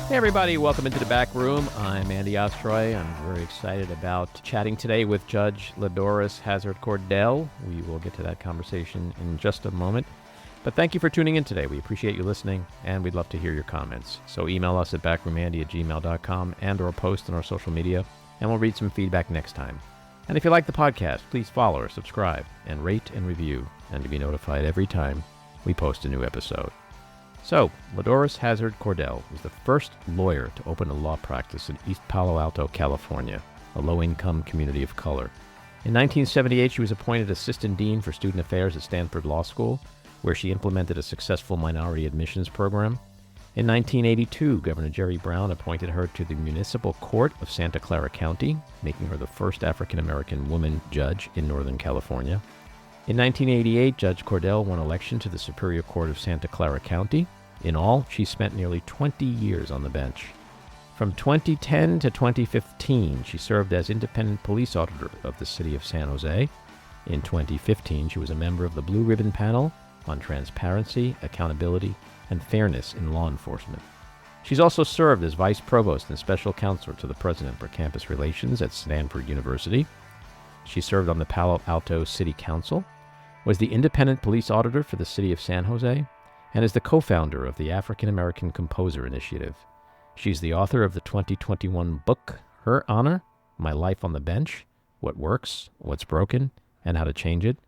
Hey everybody, welcome into the back room. I'm Andy Ostroy. I'm very excited about chatting today with Judge LaDoris Hazzard Cordell. We will get to that conversation in just a moment. But thank you for tuning in today. We appreciate you listening, and we'd love to hear your comments. So email us at backroomandy@gmail.com and/or post on our social media, and we'll read some feedback next time. And if you like the podcast, please follow or subscribe and rate and review, and to be notified every time we post a new episode. So, LaDoris Hazzard Cordell was the first lawyer to open a law practice in East Palo Alto, California, a low-income community of color. In 1978, she was appointed Assistant Dean for Student Affairs at Stanford Law School, where she implemented a successful minority admissions program. In 1982, Governor Jerry Brown appointed her to the Municipal Court of Santa Clara County, making her the first African-American woman judge in Northern California. In 1988, Judge Cordell won election to the Superior Court of Santa Clara County. In all, she spent nearly 20 years on the bench. From 2010 to 2015, she served as independent police auditor of the city of San Jose. In 2015, she was a member of the Blue Ribbon Panel on transparency, accountability, and fairness in law enforcement. She's also served as vice provost and special counselor to the president for campus relations at Stanford University. She served on the Palo Alto City Council, was the independent police auditor for the city of San Jose, and is the co-founder of the African American Composer Initiative. She's the author of the 2021 book, Her Honor, My Life on the Bench, What Works, What's Broken, and How to Change It.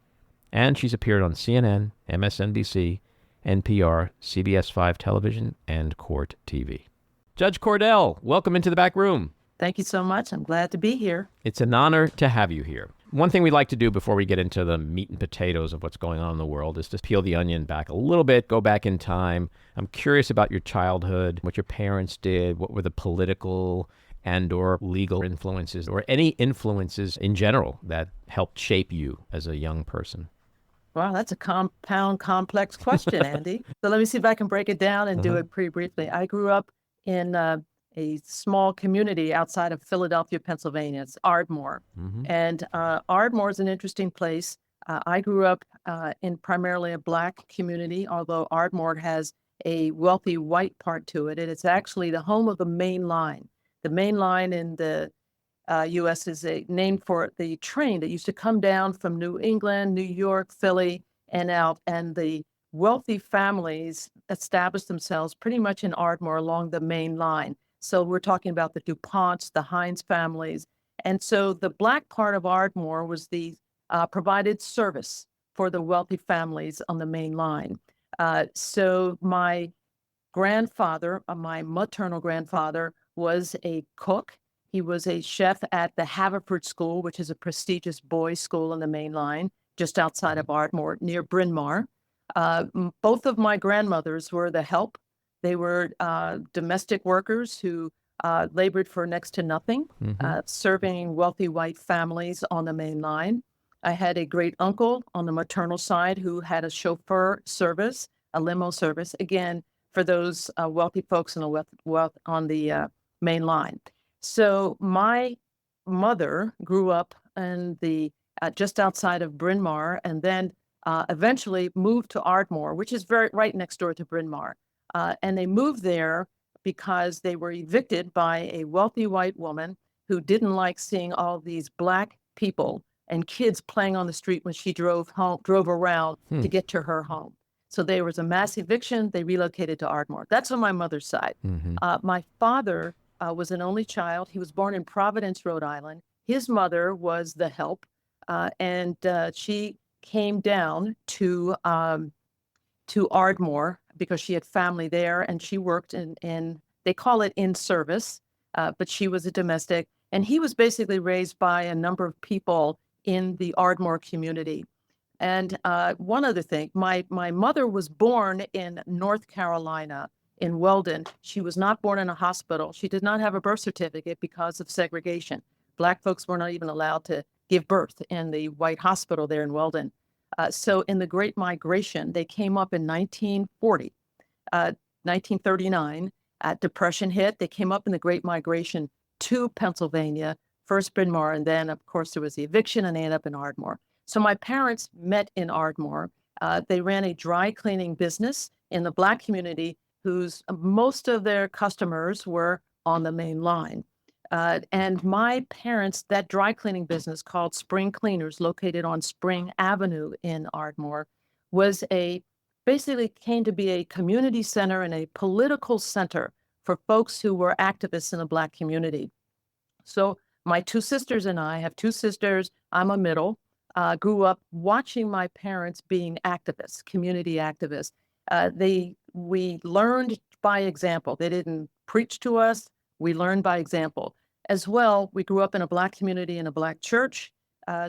And she's appeared on CNN, MSNBC, NPR, CBS 5 Television, and Court TV. Judge Cordell, welcome into the back room. Thank you so much. I'm glad to be here. It's an honor to have you here. One thing we like to do before we get into the meat and potatoes of what's going on in the world is to peel the onion back a little bit, go back in time. I'm curious about your childhood, what your parents did, what were the political and or legal influences, or any influences in general that helped shape you as a young person. Wow, that's a compound, complex question, Andy. So let me see if I can break it down and do it pretty briefly. I grew up in a small community outside of Philadelphia, Pennsylvania. It's Ardmore. And Ardmore is an interesting place. I grew up in primarily a Black community, although Ardmore has a wealthy white part to it. And it's actually the home of the Main Line. The Main Line in the U.S. is named for the train that used to come down from New England, New York, Philly, and out. And the wealthy families established themselves pretty much in Ardmore along the Main Line. So we're talking about the DuPonts, the Heinz families. And so the Black part of Ardmore was the provided service for the wealthy families on the Main Line. So my grandfather, my maternal grandfather, was a cook. He was a chef at the Haverford School, which is a prestigious boys' school on the Main Line, just outside of Ardmore, near Bryn Mawr. Both of my grandmothers were the help. They were domestic workers who labored for next to nothing, serving wealthy white families on the Main Line. I had a great uncle on the maternal side who had a chauffeur service, a limo service, again, for those wealthy folks on the Main Line. So my mother grew up in the just outside of Bryn Mawr, and then eventually moved to Ardmore, which is right next door to Bryn Mawr. And they moved there because they were evicted by a wealthy white woman who didn't like seeing all these Black people and kids playing on the street when she drove around to get to her home. So there was a mass eviction. They relocated to Ardmore. That's on my mother's side. My father was an only child. He was born in Providence, Rhode Island. His mother was the help, and she came down to Ardmore because she had family there, and she worked in they call it in service, but she was a domestic. And he was basically raised by a number of people in the Ardmore community. And one other thing, my mother was born in North Carolina, in Weldon. She was not born in a hospital. She did not have a birth certificate because of segregation. Black folks were not even allowed to give birth in the white hospital there in Weldon. So in the Great Migration, they came up in 1940, 1939. Depression hit. They came up in the Great Migration to Pennsylvania, first Bryn Mawr, and then, of course, there was the eviction, and they ended up in Ardmore. So my parents met in Ardmore. They ran a dry cleaning business in the Black community. whose most of their customers were on the main line. And my parents, that dry cleaning business called Spring Cleaners, located on Spring Avenue in Ardmore, was basically came to be a community center and a political center for folks who were activists in the Black community. So my two sisters and I have two sisters. I'm a middle. Grew up watching my parents being activists, community activists. We learned by example. They didn't preach to us. We learned by example. As well, we grew up in a Black community in a Black church.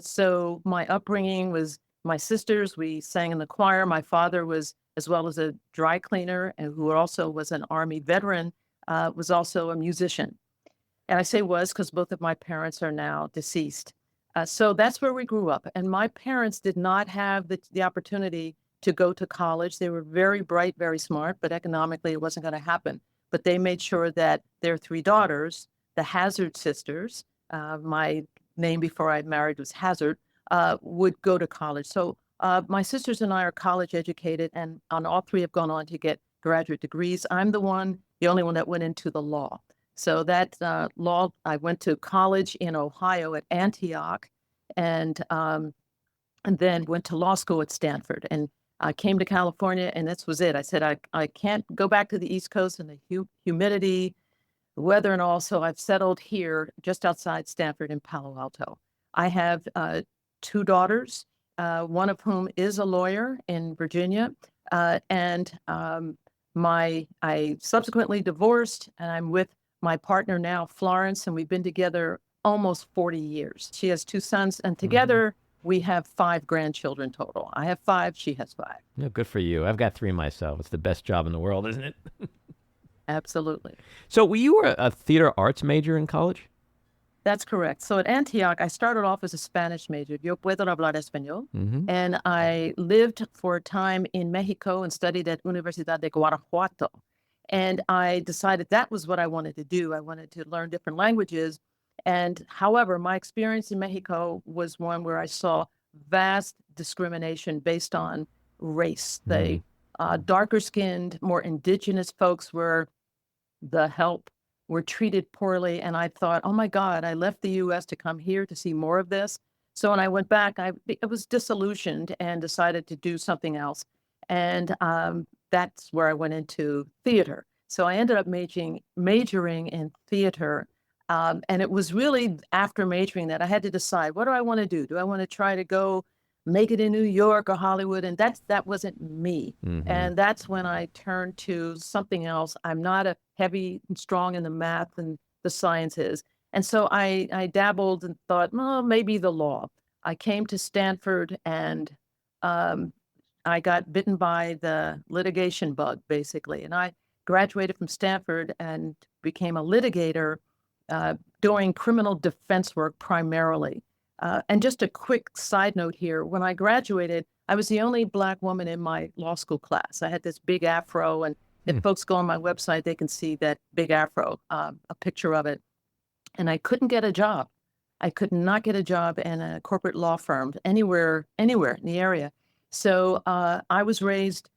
So my upbringing was my sisters. We sang in the choir. My father was, as well as a dry cleaner, and who also was an Army veteran, was also a musician. And I say was because both of my parents are now deceased. So that's where we grew up. And my parents did not have the opportunity to go to college. They were very bright, very smart, but economically it wasn't going to happen. But they made sure that their three daughters, the Hazzard sisters, my name before I married was Hazzard, would go to college. So my sisters and I are college educated, and all three have gone on to get graduate degrees. I'm the only one that went into the law. So that law, I went to college in Ohio at Antioch, and then went to law school at Stanford. And I came to California, and this was it. I said, I can't go back to the East Coast and the humidity, the weather, and all. So I've settled here just outside Stanford in Palo Alto. I have two daughters, one of whom is a lawyer in Virginia, and I subsequently divorced, and I'm with my partner now, Florence, and we've been together almost 40 years. She has two sons, and together we have 5 grandchildren total. I have 5, she has 5. No, good for you. I've got 3 myself. It's the best job in the world, isn't it? Absolutely. So you were a theater arts major in college? That's correct. So at Antioch, I started off as a Spanish major. Yo puedo hablar español. And I lived for a time in Mexico and studied at Universidad de Guanajuato. And I decided that was what I wanted to do. I wanted to learn different languages. And however, my experience in Mexico was one where I saw vast discrimination based on race. The darker skinned, more indigenous folks were treated poorly. And I thought, oh my God, I left the US to come here to see more of this. So when I went back, I was disillusioned and decided to do something else. And that's where I went into theater. So I ended up majoring in theater. And it was really after majoring that I had to decide, what do I want to do? Do I want to try to go make it in New York or Hollywood? And that wasn't me. And that's when I turned to something else. I'm not a heavy and strong in the math and the sciences. And so I dabbled and thought, well, maybe the law. I came to Stanford, and I got bitten by the litigation bug, basically. And I graduated from Stanford and became a litigator doing criminal defense work primarily. And just a quick side note here, when I graduated, I was the only Black woman in my law school class. I had this big afro, and if folks go on my website, they can see that big afro, a picture of it. And I couldn't get a job. I could not get a job in a corporate law firm anywhere in the area. So I was raised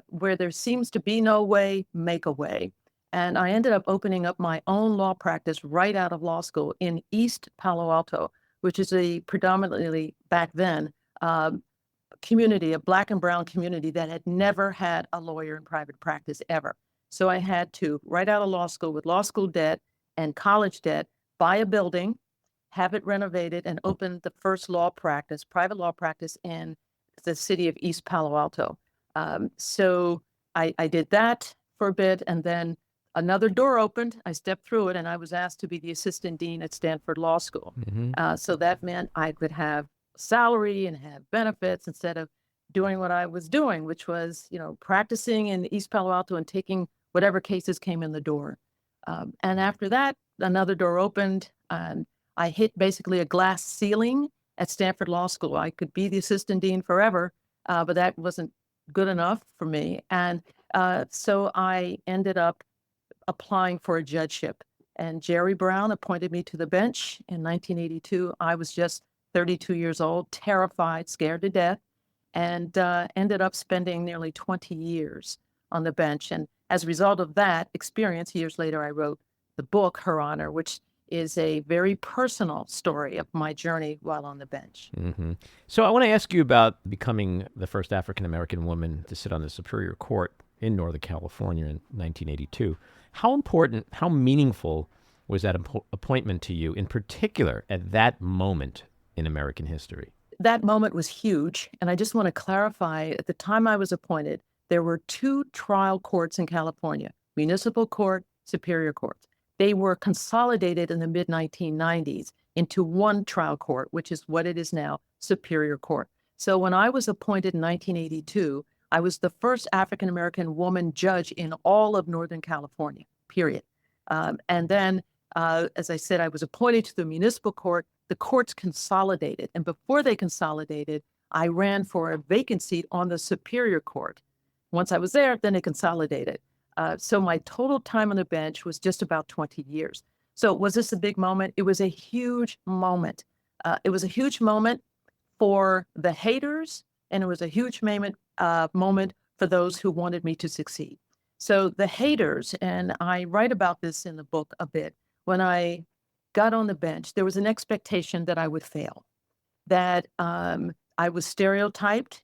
where there seems to be no way, make a way. And I ended up opening up my own law practice right out of law school in East Palo Alto, which is a predominantly, back then, community, a Black and brown community that had never had a lawyer in private practice ever. So I had to, right out of law school with law school debt and college debt, buy a building, have it renovated, and open the first private law practice in the city of East Palo Alto. So I did that for a bit, and then another door opened. I stepped through it, and I was asked to be the assistant dean at Stanford Law School. So that meant I could have salary and have benefits instead of doing what I was doing, which was, practicing in East Palo Alto and taking whatever cases came in the door. And after that, another door opened, and I hit basically a glass ceiling at Stanford Law School. I could be the assistant dean forever, but that wasn't good enough for me. And so I ended up applying for a judgeship. And Jerry Brown appointed me to the bench in 1982. I was just 32 years old, terrified, scared to death, and ended up spending nearly 20 years on the bench. And as a result of that experience, years later, I wrote the book, Her Honor, which is a very personal story of my journey while on the bench. Mm-hmm. So I want to ask you about becoming the first African-American woman to sit on the Superior Court in Northern California in 1982. How important, how meaningful was that appointment to you, in particular at that moment in American history? That moment was huge. And I just want to clarify, at the time I was appointed, there were two trial courts in California, Municipal Court, Superior Court. They were consolidated in the mid-1990s into one trial court, which is what it is now, Superior Court. So when I was appointed in 1982, I was the first African-American woman judge in all of Northern California, period. And then, as I said, I was appointed to the Municipal Court. The courts consolidated. And before they consolidated, I ran for a vacant seat on the Superior Court. Once I was there, then they consolidated. So my total time on the bench was just about 20 years. So was this a big moment? It was a huge moment. It was a huge moment for the haters, and it was a huge moment for those who wanted me to succeed. So the haters, and I write about this in the book a bit, when I got on the bench, there was an expectation that I would fail, that I was stereotyped,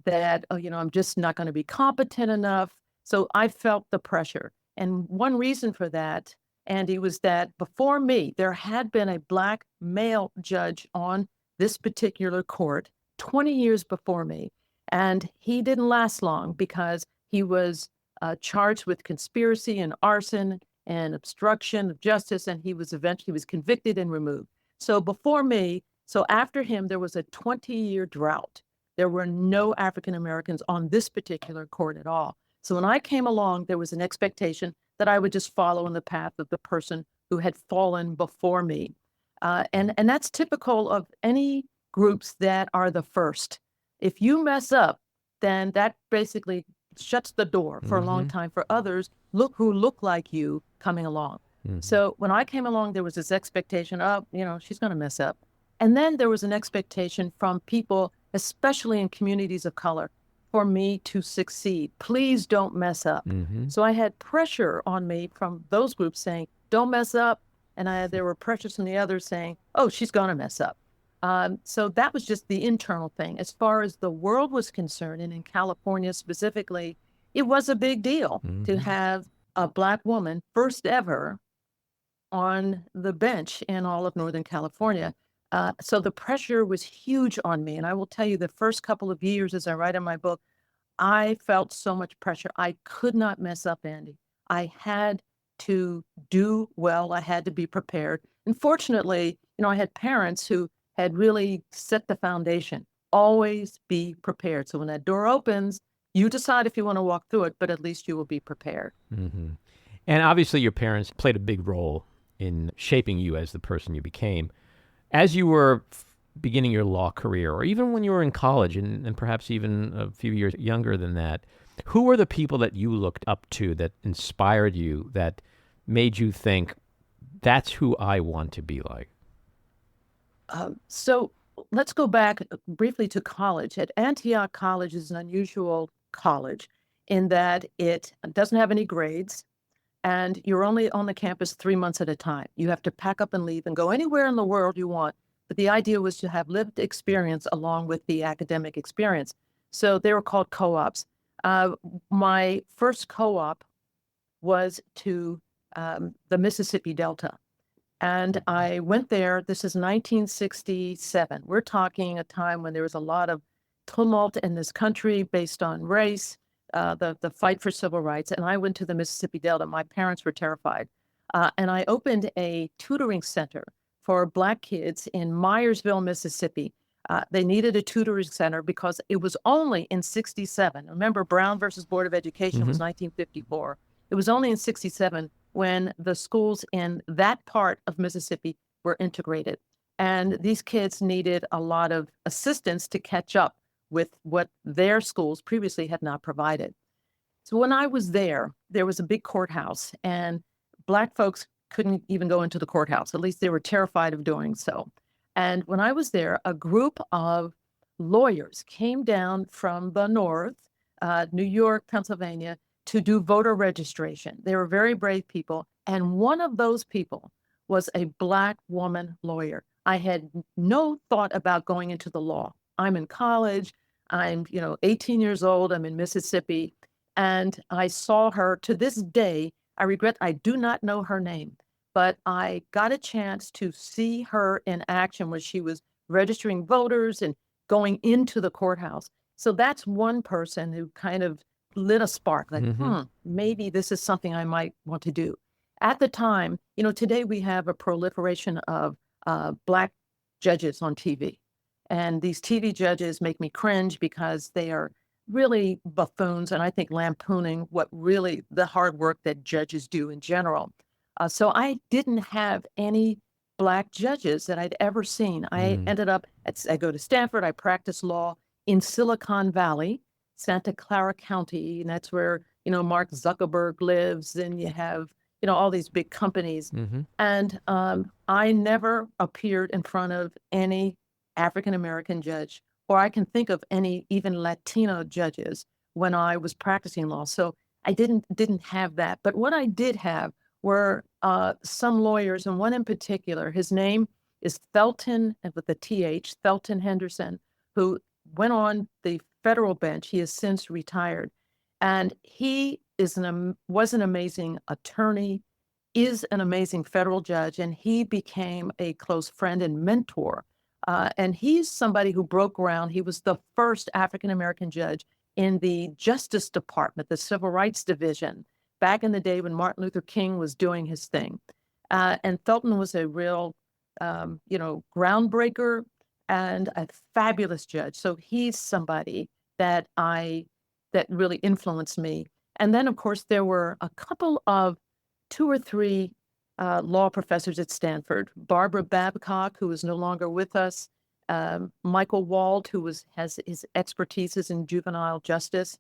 that, I'm just not going to be competent enough. So I felt the pressure. And one reason for that, Andy, was that before me, there had been a Black male judge on this particular court 20 years before me. And he didn't last long because he was charged with conspiracy and arson and obstruction of justice. And he was convicted and removed. So before me, so after him, there was a 20-year drought. There were no African Americans on this particular court at all. So when I came along, there was an expectation that I would just follow in the path of the person who had fallen before me. And that's typical of any groups that are the first. If you mess up, then that basically shuts the door for a long time for others who look like you coming along. So when I came along, there was this expectation of, she's going to mess up. And then there was an expectation from people, especially in communities of color, for me to succeed. Please don't mess up. So I had pressure on me from those groups saying, don't mess up. And there were pressures from the others saying, oh, she's going to mess up. So that was just the internal thing. As far as the world was concerned, and in California specifically, it was a big deal to have a Black woman, first ever, on the bench in all of Northern California. So the pressure was huge on me. And I will tell you, the first couple of years, as I write in my book, I felt so much pressure. I could not mess up, Andy. I had to do well. I had to be prepared. And fortunately, I had parents who had really set the foundation. Always be prepared. So when that door opens, you decide if you want to walk through it, but at least you will be prepared. And obviously your parents played a big role in shaping you as the person you became. As you were beginning your law career, or even when you were in college and perhaps even a few years younger than that, who were the people that you looked up to, that inspired you, that made you think, that's who I want to be like? So let's go back briefly to college. At Antioch College is an unusual college in that it doesn't have any grades, and you're only on the campus 3 months at a time. You have to pack up and leave and go anywhere in the world you want. But the idea was to have lived experience along with the academic experience. So they were called co-ops. My first co-op was to the Mississippi Delta. And I went there. This is 1967. We're talking a time when there was a lot of tumult in this country based on race, the fight for civil rights. And I went to the Mississippi Delta. My parents were terrified. And I opened a tutoring center for Black kids in Myersville, Mississippi. They needed a tutoring center because it was only in 67. Remember, Brown versus Board of Education was 1954. It was only in 67 when the schools in that part of Mississippi were integrated. And these kids needed a lot of assistance to catch up with what their schools previously had not provided. So when I was there, there was a big courthouse, and Black folks couldn't even go into the courthouse. At least they were terrified of doing so. And when I was there, a group of lawyers came down from the north, New York, Pennsylvania, to do voter registration. They were very brave people. And one of those people was a Black woman lawyer. I had no thought about going into the law. I'm in college. I'm, 18 years old. I'm in Mississippi. And I saw her. To this day, I regret I do not know her name, but I got a chance to see her in action when she was registering voters and going into the courthouse. So that's one person who kind of lit a spark, like, maybe this is something I might want to do. At the time, today we have a proliferation of Black judges on TV. And these TV judges make me cringe because they are really buffoons and I think lampooning what really the hard work that judges do in general. So I didn't have any Black judges that I'd ever seen. I ended up, I go to Stanford, I practice law in Silicon Valley, Santa Clara County, and that's where, Mark Zuckerberg lives, and you have, all these big companies. And I never appeared in front of any African-American judge, or I can think of any even Latino judges when I was practicing law. So I didn't have that. But what I did have were some lawyers, and one in particular, his name is Thelton, with a TH, Thelton Henderson, who went on the federal bench. He has since retired. And he was an amazing attorney, is an amazing federal judge, and he became a close friend and mentor. And he's somebody who broke ground. He was the first African-American judge in the Justice Department, the Civil Rights Division, back in the day when Martin Luther King was doing his thing. And Thelton was a real, groundbreaker and a fabulous judge. So he's somebody that really influenced me. And then, of course, there were a couple of 2 or 3 law professors at Stanford. Barbara Babcock, who is no longer with us. Michael Wald, who has his expertise is in juvenile justice.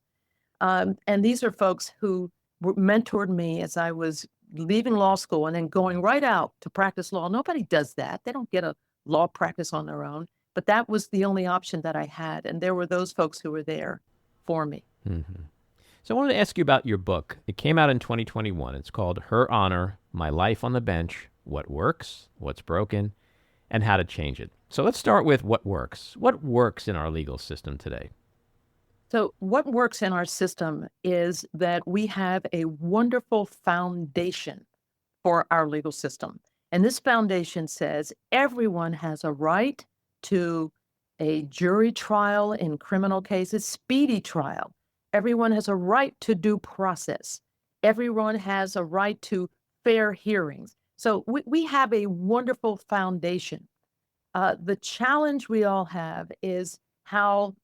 And these are folks who mentored me as I was leaving law school and then going right out to practice law. Nobody does that. They don't get a law practice on their own. But that was the only option that I had. And there were those folks who were there for me. So I wanted to ask you about your book. It came out in 2021. It's called Her Honor, My Life on the Bench, What Works, What's Broken, and How to Change It. So let's start with what works. What works in our legal system today? So what works in our system is that we have a wonderful foundation for our legal system. And this foundation says everyone has a right to a jury trial in criminal cases, speedy trial. Everyone has a right to due process. Everyone has a right to fair hearings. So we have a wonderful foundation. The challenge we all have is how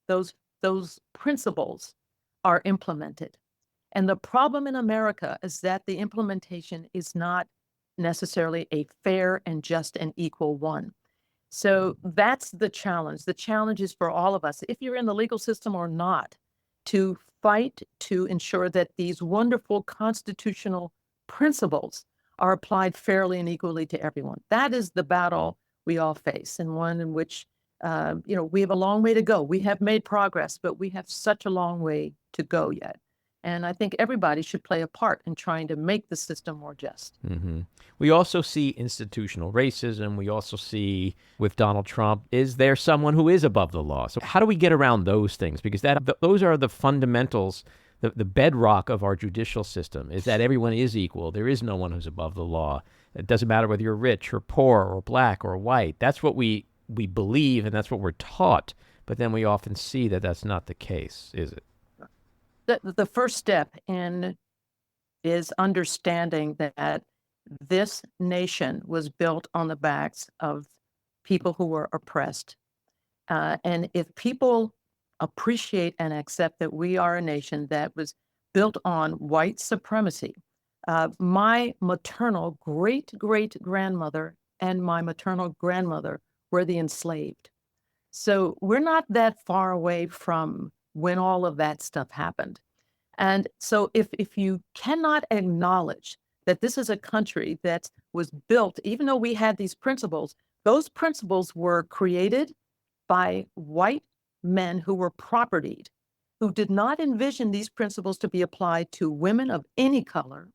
those principles are implemented. And the problem in America is that the implementation is not necessarily a fair and just and equal one. So that's the challenge. The challenge is for all of us, if you're in the legal system or not, to fight to ensure that these wonderful constitutional principles are applied fairly and equally to everyone. That is the battle we all face, and one in which we have a long way to go. We have made progress, but we have such a long way to go yet. And I think everybody should play a part in trying to make the system more just. We also see institutional racism. We also see with Donald Trump, is there someone who is above the law? So how do we get around those things? Because those are the fundamentals, the bedrock of our judicial system, is that everyone is equal. There is no one who's above the law. It doesn't matter whether you're rich or poor or Black or white. That's what we believe, and that's what we're taught. But then we often see that that's not the case, is it? The first step is understanding that this nation was built on the backs of people who were oppressed. And if people appreciate and accept that we are a nation that was built on white supremacy, my maternal great-great-grandmother and my maternal grandmother were the enslaved. So we're not that far away from when all of that stuff happened. And so if you cannot acknowledge that this is a country that was built, even though we had these principles, those principles were created by white men who were propertied. who did not envision these principles to be applied to women of any color,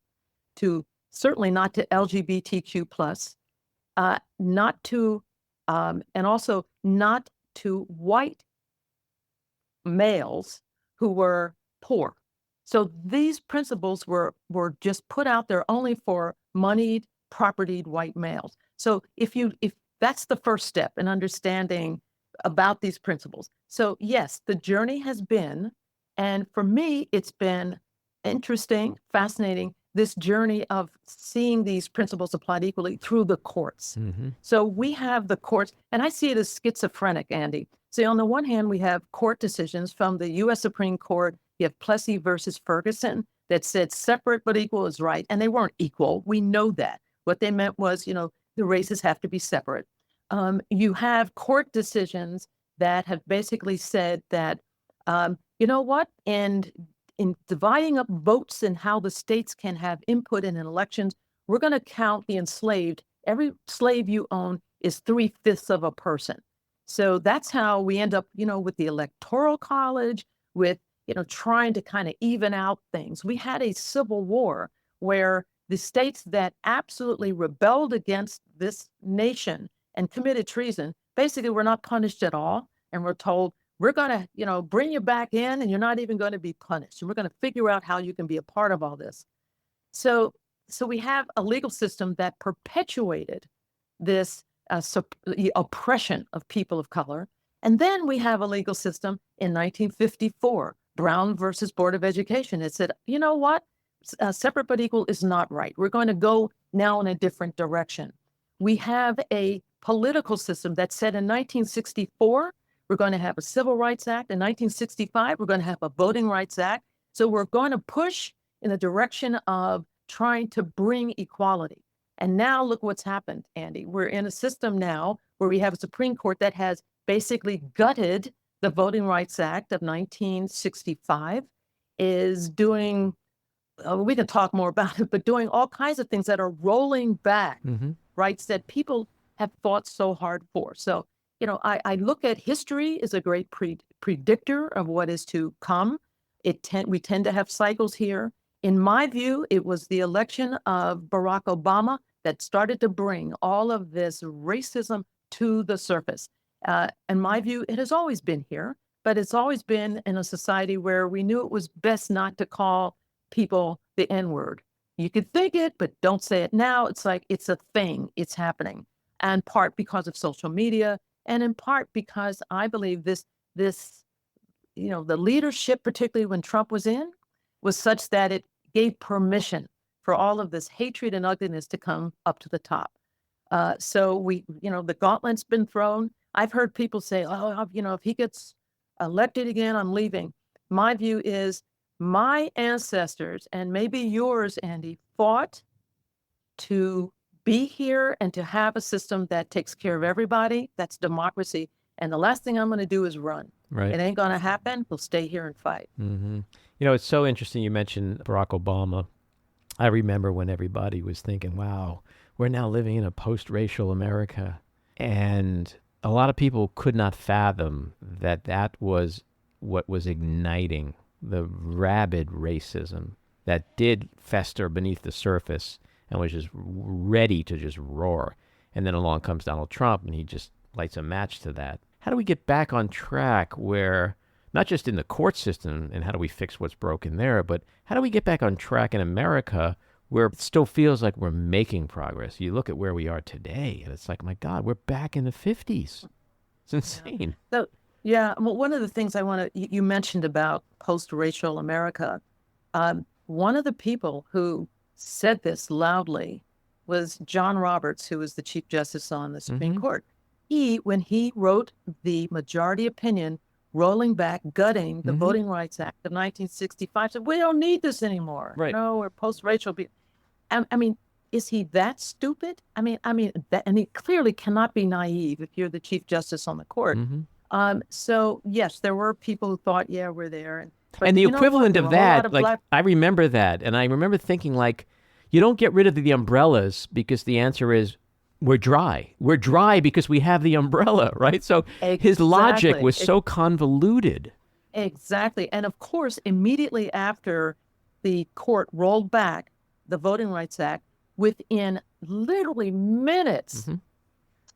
to certainly not to LGBTQ plus, not to, and also not to white males who were poor. So these principles were just put out there only for moneyed, propertied white males. So if that's the first step in understanding about these principles. So yes, the journey has been, and for me, it's been interesting, fascinating, this journey of seeing these principles applied equally through the courts. So we have the courts, and I see it as schizophrenic, Andy. So on the one hand, we have court decisions from the U.S. Supreme Court. You have Plessy versus Ferguson that said separate but equal is right, and they weren't equal. We know that. What they meant was, the races have to be separate. You have court decisions that have basically said that, you know what, and in dividing up votes and how the states can have input in elections, we're going to count the enslaved. Every slave you own is 3/5 of a person. So that's how we end up, with the Electoral College, with, trying to kind of even out things. We had a civil war where the states that absolutely rebelled against this nation and committed treason, basically were not punished at all. And we're told, we're going to, bring you back in and you're not even going to be punished. And we're going to figure out how you can be a part of all this. So we have a legal system that perpetuated this oppression of people of color. And then we have a legal system in 1954, Brown versus Board of Education. It said, you know what? Separate but equal is not right. We're going to go now in a different direction. We have a political system that said in 1964, we're going to have a Civil Rights Act. In 1965, we're going to have a Voting Rights Act. So we're going to push in the direction of trying to bring equality. And now look what's happened, Andy. We're in a system now where we have a Supreme Court that has basically gutted the Voting Rights Act of 1965, is doing, we can talk more about it, but doing all kinds of things that are rolling back rights that people have fought so hard for. So, I look at history as a great predictor of what is to come. We tend to have cycles here. In my view, it was the election of Barack Obama that started to bring all of this racism to the surface. In my view, it has always been here, but it's always been in a society where we knew it was best not to call people the N-word. You could think it, but don't say it now. It's like it's a thing. It's happening. And part because of social media, and in part because I believe this, the leadership, particularly when Trump was in, was such that it gave permission for all of this hatred and ugliness to come up to the top. So the gauntlet's been thrown. I've heard people say, if he gets elected again, I'm leaving. My view is my ancestors, and maybe yours, Andy, fought to be here and to have a system that takes care of everybody. That's democracy. And the last thing I'm going to do is run. Right. It ain't going to happen. We'll stay here and fight. It's so interesting you mentioned Barack Obama. I remember when everybody was thinking, wow, we're now living in a post-racial America. And a lot of people could not fathom that was what was igniting the rabid racism that did fester beneath the surface and was just ready to just roar. And then along comes Donald Trump, and he just lights a match to that. How do we get back on track where, not just in the court system, and how do we fix what's broken there, but how do we get back on track in America where it still feels like we're making progress? You look at where we are today, and it's like, my God, we're back in the 50s. It's insane. So, well, one of the things you mentioned about post-racial America, one of the people who said this loudly was John Roberts, who was the Chief Justice on the Supreme Court. When he wrote the majority opinion, rolling back, gutting the Voting Rights Act of 1965, said, we don't need this anymore. Right. No, we're post-racial. I mean, is he that stupid? And he clearly cannot be naive if you're the Chief Justice on the court. So yes, there were people who thought, yeah, we're there. And the equivalent of that, I remember that. And I remember thinking, you don't get rid of the umbrellas because the answer is we're dry. We're dry because we have the umbrella, right? So his logic was so convoluted. Exactly. And of course, immediately after the court rolled back the Voting Rights Act, within literally minutes,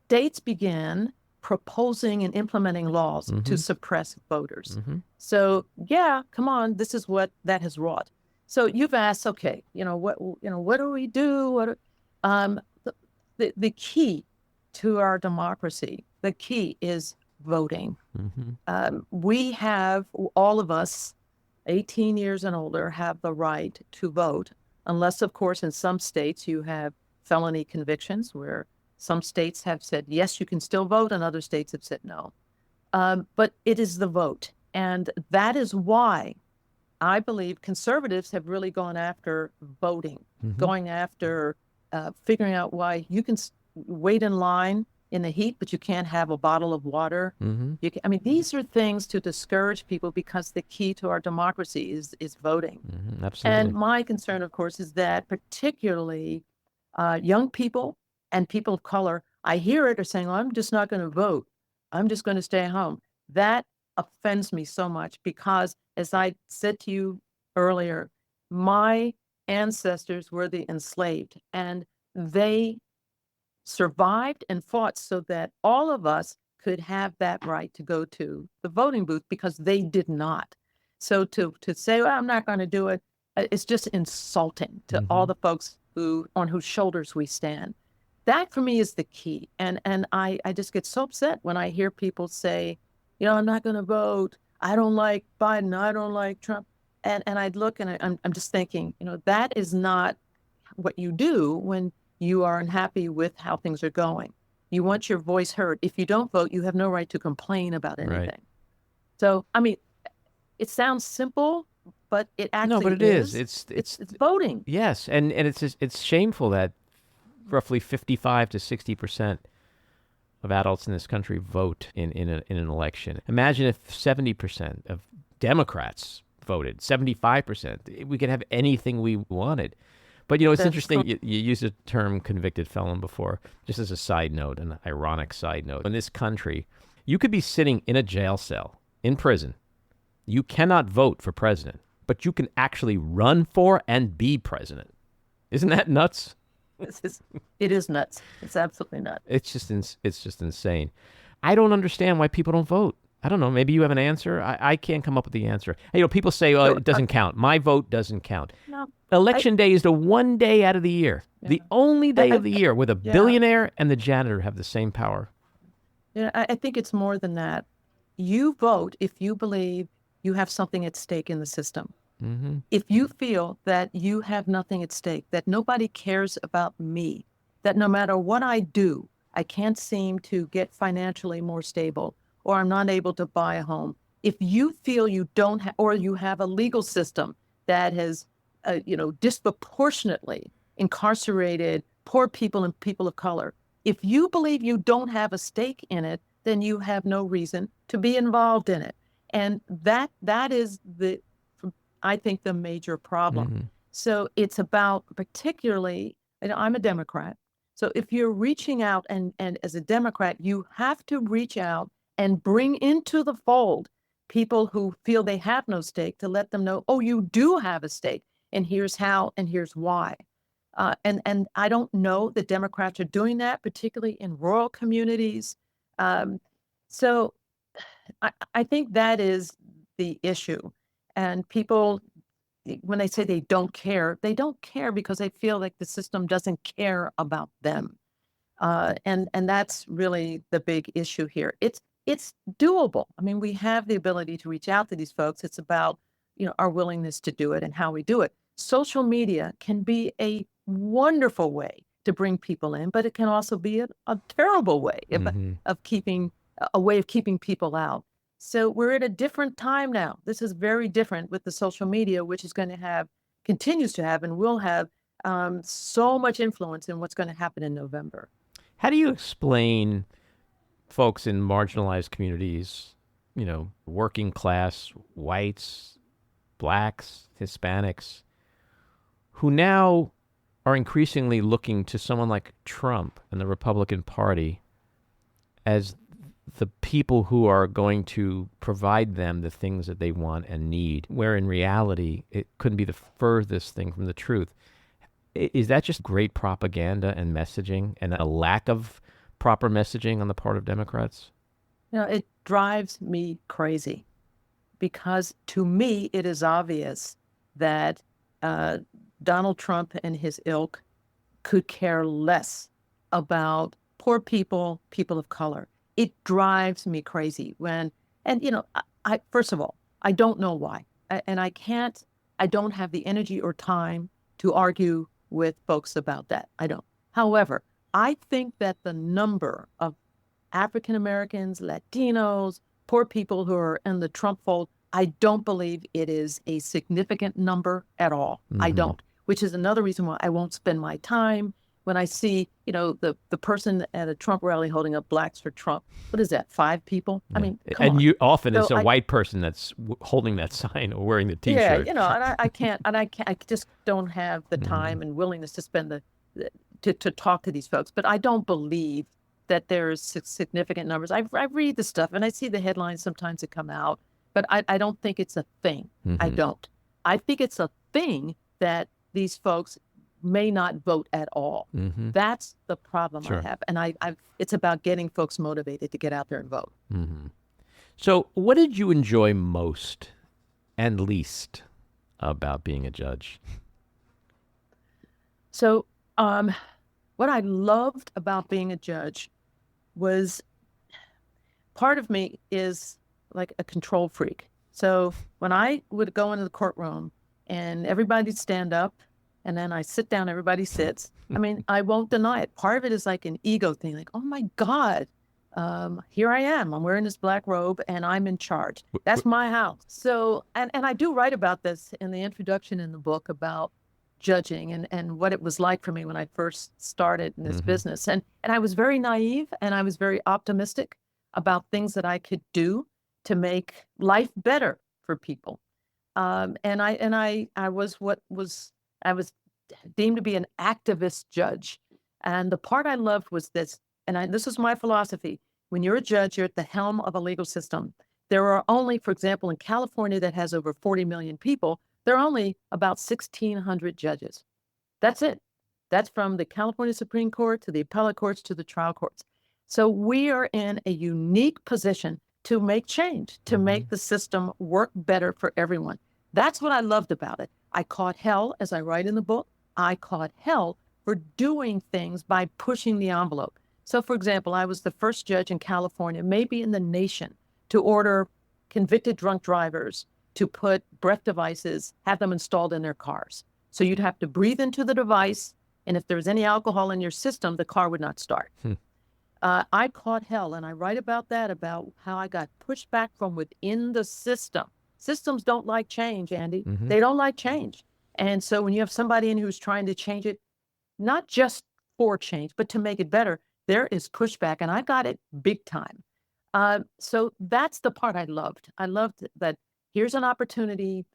states began proposing and implementing laws to suppress voters. So yeah, come on, this is what that has wrought. So you've asked, okay, what do we do? The key to our democracy, the key is voting. We have, all of us, 18 years and older, have the right to vote, unless, of course, in some states you have felony convictions, where some states have said, yes, you can still vote, and other states have said no. But it is the vote. And that is why I believe conservatives have really gone after voting, going after figuring out why you can wait in line in the heat, but you can't have a bottle of water. These are things to discourage people, because the key to our democracy is voting. Absolutely. And my concern, of course, is that particularly young people and people of color, I hear it, are saying, oh, I'm just not going to vote. I'm just going to stay home. That offends me so much, because, as I said to you earlier, my ancestors were the enslaved, and they survived and fought so that all of us could have that right to go to the voting booth, because they did not. So to say, well, I'm not going to do it, it's just insulting to all the folks on whose shoulders we stand. That for me is the key. And I just get so upset when I hear people say, I'm not going to vote. I don't like Biden. I don't like Trump. And I'd look and I'm just thinking, that is not what you do when you are unhappy with how things are going. You want your voice heard. If you don't vote, you have no right to complain about anything. Right. So, it sounds simple, but it actually No, but it is. It's voting. Yes, and it's shameful that roughly 55 to 60% of adults in this country vote in an election. Imagine if 70% of Democrats voted, 75%. We could have anything we wanted. But, it's interesting, you used the term convicted felon before, just as a side note, an ironic side note. In this country, you could be sitting in a jail cell, in prison. You cannot vote for president, but you can actually run for and be president. Isn't that nuts? It is nuts. It's absolutely nuts. It's just insane. I don't understand why people don't vote. I don't know. Maybe you have an answer. I can't come up with the answer. People say, oh, it doesn't count. My vote doesn't count. No. Election day is the one day out of the year, the only day of the year where the billionaire and the janitor have the same power. I think it's more than that. You vote if you believe you have something at stake in the system. If you feel that you have nothing at stake, that nobody cares about me, that no matter what I do, I can't seem to get financially more stable, or I'm not able to buy a home. If you feel you don't have, or you have a legal system that has, disproportionately incarcerated poor people and people of color, if you believe you don't have a stake in it, then you have no reason to be involved in it. And that is I think, the major problem. So it's about, particularly, I'm a Democrat. So if you're reaching out and as a Democrat, you have to reach out and bring into the fold people who feel they have no stake, to let them know, oh, you do have a stake, and here's how, and here's why. And I don't know that Democrats are doing that, particularly in rural communities. So I think that is the issue. And people, when they say they don't care because they feel like the system doesn't care about them. And that's really the big issue here. It's doable. We have the ability to reach out to these folks. It's about, our willingness to do it and how we do it. Social media can be a wonderful way to bring people in, but it can also be a terrible way of keeping people out. So we're at a different time now. This is very different with the social media, which is going to continues to have, and will have so much influence in what's going to happen in November. How do you explain folks in marginalized communities, working class, whites, blacks, Hispanics, who now are increasingly looking to someone like Trump and the Republican Party as the people who are going to provide them the things that they want and need, where in reality, it couldn't be the furthest thing from the truth. Is that just great propaganda and messaging and a lack of proper messaging on the part of Democrats? It drives me crazy because to me, it is obvious that Donald Trump and his ilk could care less about poor people, people of color. It drives me crazy I first of all, I don't know why. I don't have the energy or time to argue with folks about that. I don't. However, I think that the number of African Americans, Latinos, poor people who are in the Trump fold, I don't believe it is a significant number at all. I don't, which is another reason why I won't spend my time when I see, the person at a Trump rally holding up Blacks for Trump. What is that, 5 people? Yeah. I mean, come on. And often So it's a white person that's holding that sign or wearing the Yeah, T-shirt. I just don't have the time and willingness to spend to talk to these folks. But I don't believe that there's significant numbers. I read the stuff and I see the headlines sometimes that come out, but I don't think it's a thing. I don't. I think it's a thing that these folks may not vote at all. That's the problem I have. And it's about getting folks motivated to get out there and vote. So what did you enjoy most and least about being a judge? So what I loved about being a judge was part of me is like a control freak. So when I would go into the courtroom and everybody'd stand up and then I sit down, everybody sits. I mean, I won't deny it. Part of it is like an ego thing, like, oh my God, here I am. I'm wearing this black robe and I'm in charge. That's my house. So, and I do write about this in the introduction in the book about judging and what it was like for me when I first started in this business. And I was very naive and I was very optimistic about things that I could do to make life better for people. And I was deemed to be an activist judge. And the part I loved was this, this is my philosophy. When you're a judge, you're at the helm of a legal system. There are only, for example, in California that has over 40 million people, there are only about 1,600 judges. That's it. That's from the California Supreme Court to the appellate courts to the trial courts. So we are in a unique position to make change, to make the system work better for everyone. That's what I loved about it. I caught hell, as I write in the book. I caught hell for doing things by pushing the envelope. So, for example, I was the first judge in California, maybe in the nation, to order convicted drunk drivers to put breath devices, have them installed in their cars. So you'd have to breathe into the device, and if there was any alcohol in your system, the car would not start. I caught hell, and I write about that, about how I got pushed back from within the system. Systems don't like change, Andy. They don't like change. And so when you have somebody in who's trying to change it, not just for change, but to make it better, there is pushback, and I got it big time. So that's the part I loved. I loved that here's an opportunity.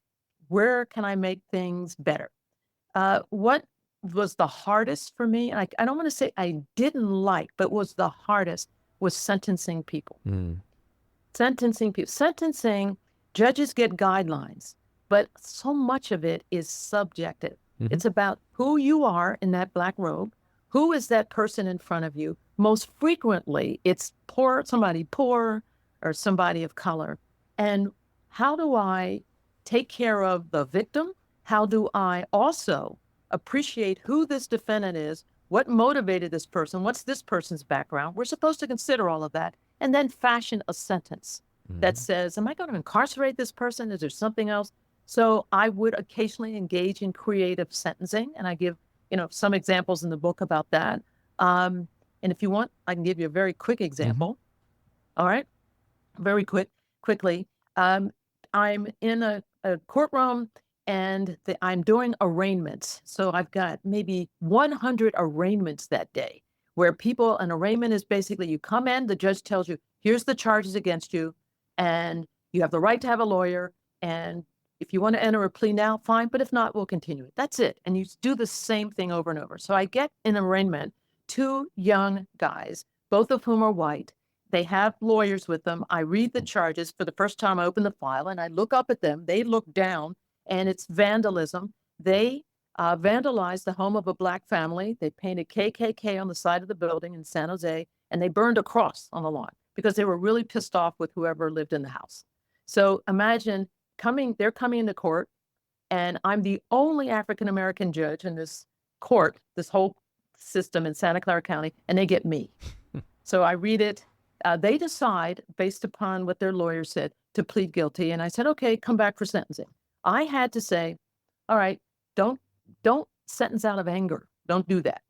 Where can I make things better? What was the hardest for me? I don't want to say I didn't like, but was the hardest was sentencing people. Sentencing people. Sentencing, judges get guidelines, but so much of it is subjective. It's about who you are in that black robe. Who is that person in front of you? Most frequently, it's somebody poor or somebody of color. And how do I take care of the victim? How do I also appreciate who this defendant is, what motivated this person, what's this person's background? We're supposed to consider all of that and then fashion a sentence that says, am I going to incarcerate this person? Is there something else? So I would occasionally engage in creative sentencing, and I give, some examples in the book about that. And if you want, I can give you a very quick example. All right, very quickly. I'm in a courtroom and I'm doing arraignments. So I've got maybe 100 arraignments that day where an arraignment is basically you come in, the judge tells you, here's the charges against you, and you have the right to have a lawyer. And if you want to enter a plea now, fine. But if not, we'll continue it. That's it. And you do the same thing over and over. So I get in arraignment 2 young guys, both of whom are white. They have lawyers with them. I read the charges. For the first time, I open the file and I look up at them. They look down, and it's vandalism. They vandalized the home of a Black family. They painted KKK on the side of the building in San Jose, and they burned a cross on the lawn because they were really pissed off with whoever lived in the house. So imagine they're coming into court, and I'm the only African-American judge in this court, this whole system in Santa Clara County, and they get me. So I read it. They decide, based upon what their lawyer said, to plead guilty. And I said, okay, come back for sentencing. I had to say, all right, don't sentence out of anger. Don't do that.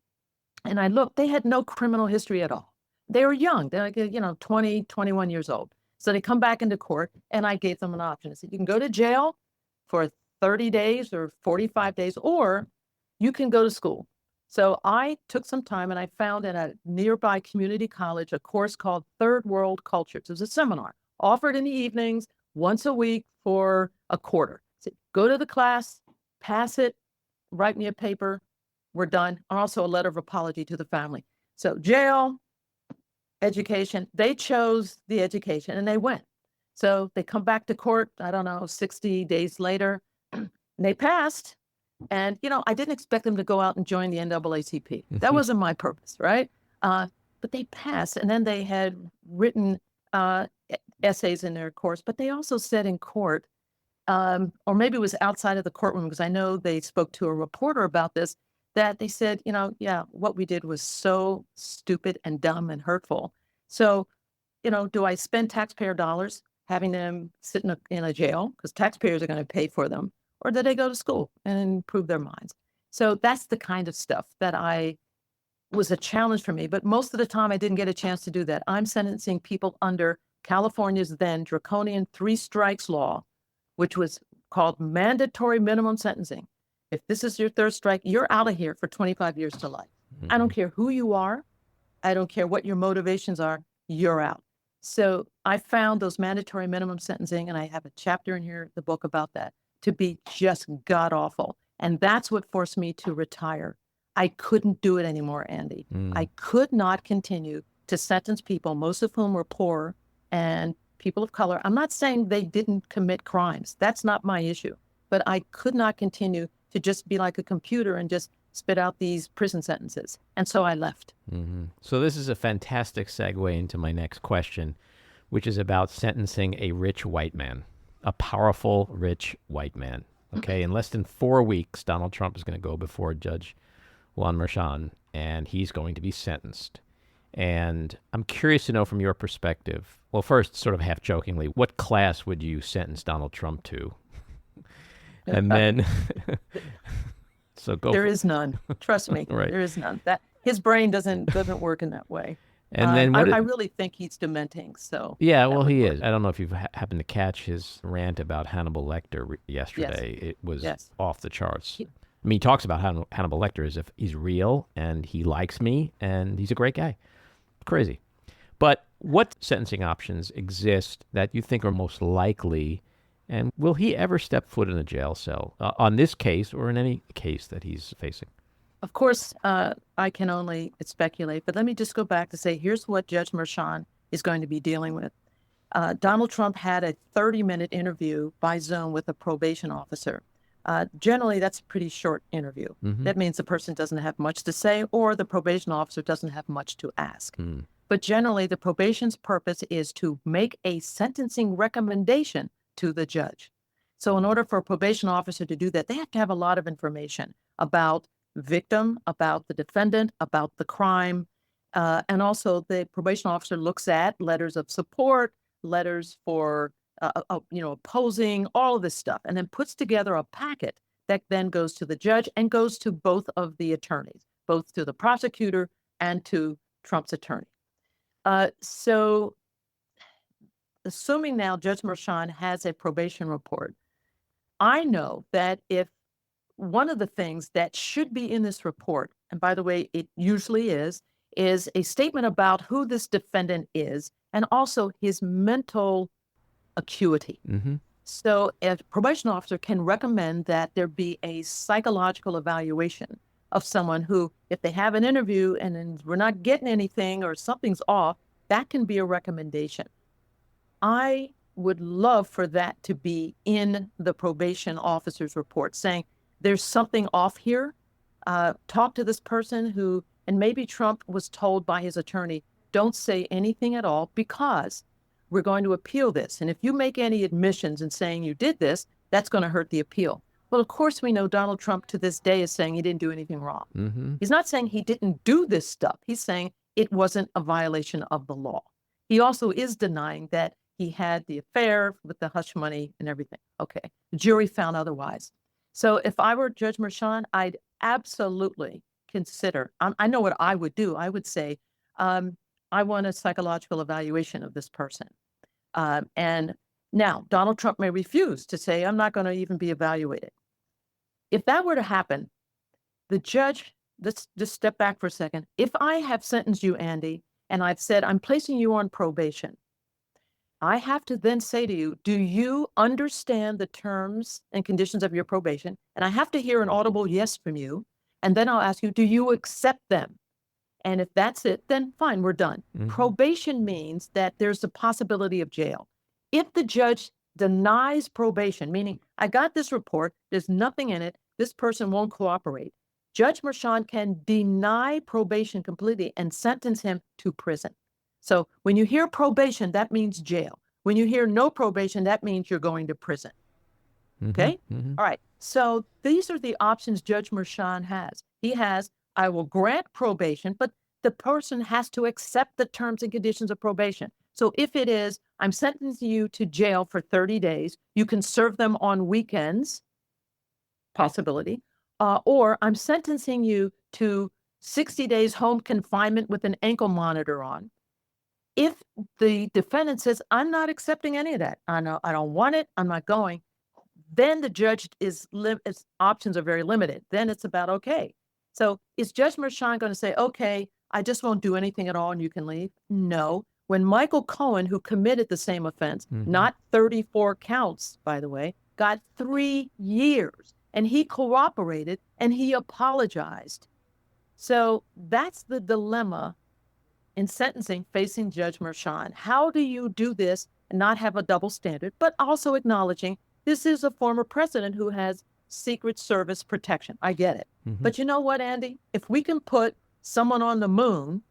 And I looked, they had no criminal history at all. They were young. They're like, 20, 21 years old. So they come back into court, and I gave them an option. I said, you can go to jail for 30 days or 45 days, or you can go to school. So I took some time, and I found in a nearby community college a course called Third World Cultures. It was a seminar offered in the evenings once a week for a quarter. So go to the class, pass it, write me a paper, we're done. And also a letter of apology to the family. So jail, education, they chose the education and they went. So they come back to court, 60 days later, and they passed. And, I didn't expect them to go out and join the NAACP. That wasn't my purpose, right? But they passed. And then they had written essays in their course, but they also said in court, or maybe it was outside of the courtroom, because I know they spoke to a reporter about this, that they said, what we did was so stupid and dumb and hurtful. So, do I spend taxpayer dollars having them sit in a jail, because taxpayers are going to pay for them, or do they go to school and improve their minds? So that's the kind of stuff that was a challenge for me. But most of the time, I didn't get a chance to do that. I'm sentencing people under California's then draconian 3 strikes law, which was called mandatory minimum sentencing. If this is your 3rd strike, you're out of here for 25 years to life. Mm-hmm. I don't care who you are. I don't care what your motivations are. You're out. So I found those mandatory minimum sentencing, and I have a chapter in here, the book about that, to be just god awful. And that's what forced me to retire. I couldn't do it anymore, Andy. I could not continue to sentence people, most of whom were poor and people of color. I'm not saying they didn't commit crimes. That's not my issue. But I could not continue to just be like a computer and just spit out these prison sentences. And so I left. Mm-hmm. So this is a fantastic segue into my next question, which is about sentencing a rich white man, a powerful, rich white man. Okay, in less than 4 weeks, Donald Trump is going to go before Judge Juan Merchan, and he's going to be sentenced. And I'm curious to know from your perspective, well, first, sort of half jokingly, what class would you sentence Donald Trump to? And then, so go. There is none. Trust me, right. There is none. That his brain doesn't work in that way. And then I really think he's dementing. So yeah, well, he is. I don't know if you've happened to catch his rant about Hannibal Lecter yesterday. Yes. It was off the charts. I mean, he talks about Hannibal Lecter as if he's real and he likes me and he's a great guy. Crazy. But what sentencing options exist that you think are most likely, and will he ever step foot in a jail cell on this case or in any case that he's facing? Of course, I can only speculate, but let me just go back to say, here's what Judge Merchan is going to be dealing with. Donald Trump had a 30-minute interview by Zoom with a probation officer. Generally, that's a pretty short interview. Mm-hmm. That means the person doesn't have much to say, or the probation officer doesn't have much to ask. But generally, the probation's purpose is to make a sentencing recommendation to the judge. So in order for a probation officer to do that, they have to have a lot of information about victim, about the defendant, about the crime. And also the probation officer looks at letters of support, letters for, opposing, all of this stuff, and then puts together a packet that then goes to the judge and goes to both of the attorneys, both to the prosecutor and to Trump's attorney. So assuming now Judge Merchan has a probation report, I know that if one of the things that should be in this report, and by the way, it usually is a statement about who this defendant is and also his mental acuity. Mm-hmm. So a probation officer can recommend that there be a psychological evaluation of someone who, if they have an interview and then we're not getting anything or something's off, that can be a recommendation. I would love for that to be in the probation officer's report, saying there's something off here. Talk to this person who, and maybe Trump was told by his attorney, don't say anything at all because we're going to appeal this. And if you make any admissions in saying you did this, that's going to hurt the appeal. Well, of course, we know Donald Trump to this day is saying he didn't do anything wrong. Mm-hmm. He's not saying he didn't do this stuff. He's saying it wasn't a violation of the law. He also is denying that he had the affair with the hush money and everything. Okay. The jury found otherwise. So if I were Judge Merchan, I'd absolutely consider, I know what I would do. I would say, I want a psychological evaluation of this person. And now Donald Trump may refuse to say, I'm not going to even be evaluated. If that were to happen, the judge, let's just step back for a second. If I have sentenced you, Andy, and I've said, I'm placing you on probation, I have to then say to you, do you understand the terms and conditions of your probation? And I have to hear an audible yes from you. And then I'll ask you, do you accept them? And if that's it, then fine, we're done. Mm-hmm. Probation means that there's a possibility of jail. If the judge denies probation, meaning I got this report, there's nothing in it, this person won't cooperate, Judge Merchan can deny probation completely and sentence him to prison. So when you hear probation, that means jail. When you hear no probation, that means you're going to prison. Mm-hmm. Okay? Mm-hmm. All right. So these are the options Judge Merchan has. He has, I will grant probation, but the person has to accept the terms and conditions of probation. So if it is, I'm sentencing you to jail for 30 days, you can serve them on weekends, possibility, or I'm sentencing you to 60 days home confinement with an ankle monitor on. If the defendant says, I'm not accepting any of that, I don't want it, I'm not going, then the judge his options are very limited. Then it's about, okay. So is Judge Merchan going to say, okay, I just won't do anything at all and you can leave? No. When Michael Cohen, who committed the same offense, Mm-hmm. not 34 counts, by the way, got 3 years and he cooperated and he apologized. So that's the dilemma in sentencing facing Judge Merchan. How do you do this and not have a double standard, but also acknowledging this is a former president who has Secret Service protection. I get it. Mm-hmm. But you know what, Andy? If we can put someone on the moon,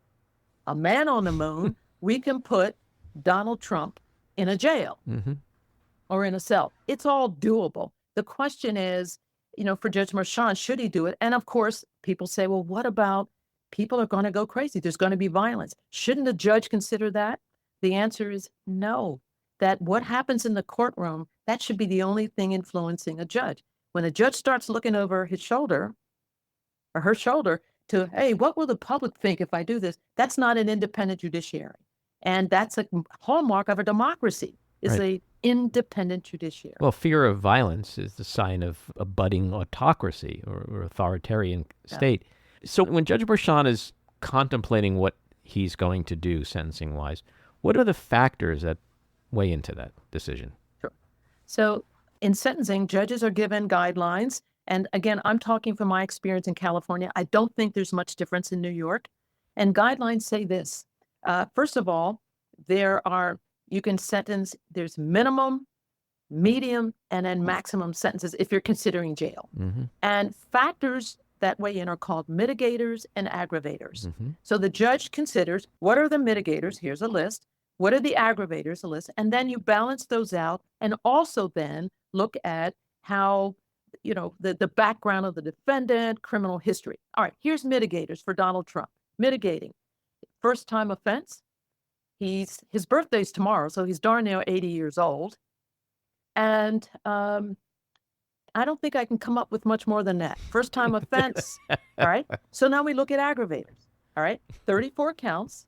a man on the moon, we can put Donald Trump in a jail Mm-hmm. or in a cell. It's all doable. The question is, for Judge Merchan, should he do it? And of course, people say, well, what about people are going to go crazy? There's going to be violence. Shouldn't the judge consider that? The answer is no. That what happens in the courtroom, that should be the only thing influencing a judge. When a judge starts looking over his shoulder or her shoulder to, hey, what will the public think if I do this? That's not an independent judiciary. And that's a hallmark of a democracy, is Right. a independent judiciary. Well, fear of violence is the sign of a budding autocracy or authoritarian state. So when Judge Merchan is contemplating what he's going to do sentencing-wise, what are the factors that weigh into that decision? Sure. So in sentencing, judges are given guidelines. And again, I'm talking from my experience in California. I don't think there's much difference in New York. And guidelines say this. First of all, you can sentence, there's minimum, medium, and then maximum sentences if you're considering jail. Mm-hmm. And factors that weigh in are called mitigators and aggravators. Mm-hmm. So the judge considers, what are the mitigators? Here's a list. What are the aggravators? A list. And then you balance those out and also then look at how, the background of the defendant, criminal history. All right, here's mitigators for Donald Trump. Mitigating. First time offense. His birthday's tomorrow, so he's darn near 80 years old. And I don't think I can come up with much more than that. First time offense. All right. So now we look at aggravators. All right. 34 counts,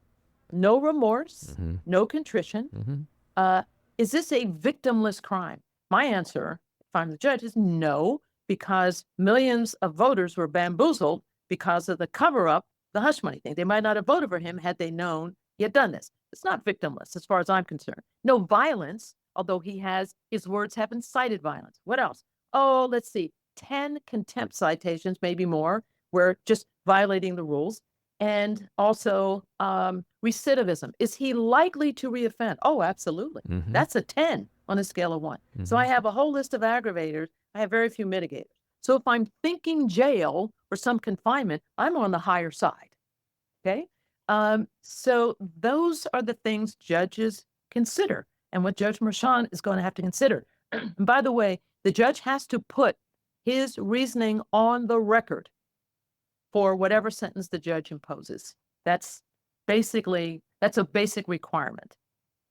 no remorse, Mm-hmm. no contrition. Mm-hmm. Is this a victimless crime? My answer, if I'm the judge, is no, because millions of voters were bamboozled because of the cover-up, the hush money thing. They might not have voted for him had they known he had done this. It's not victimless as far as I'm concerned. No violence, although his words have incited violence. What else? Oh, let's see, 10 contempt citations, maybe more, where just violating the rules. And also recidivism. Is he likely to reoffend? Oh, absolutely. Mm-hmm. That's a 10 on a scale of 1. Mm-hmm. So I have a whole list of aggravators. I have very few mitigators. So if I'm thinking jail or some confinement, I'm on the higher side. Okay. So those are the things judges consider and what Judge Merchan is going to have to consider. And by the way, the judge has to put his reasoning on the record for whatever sentence the judge imposes. That's a basic requirement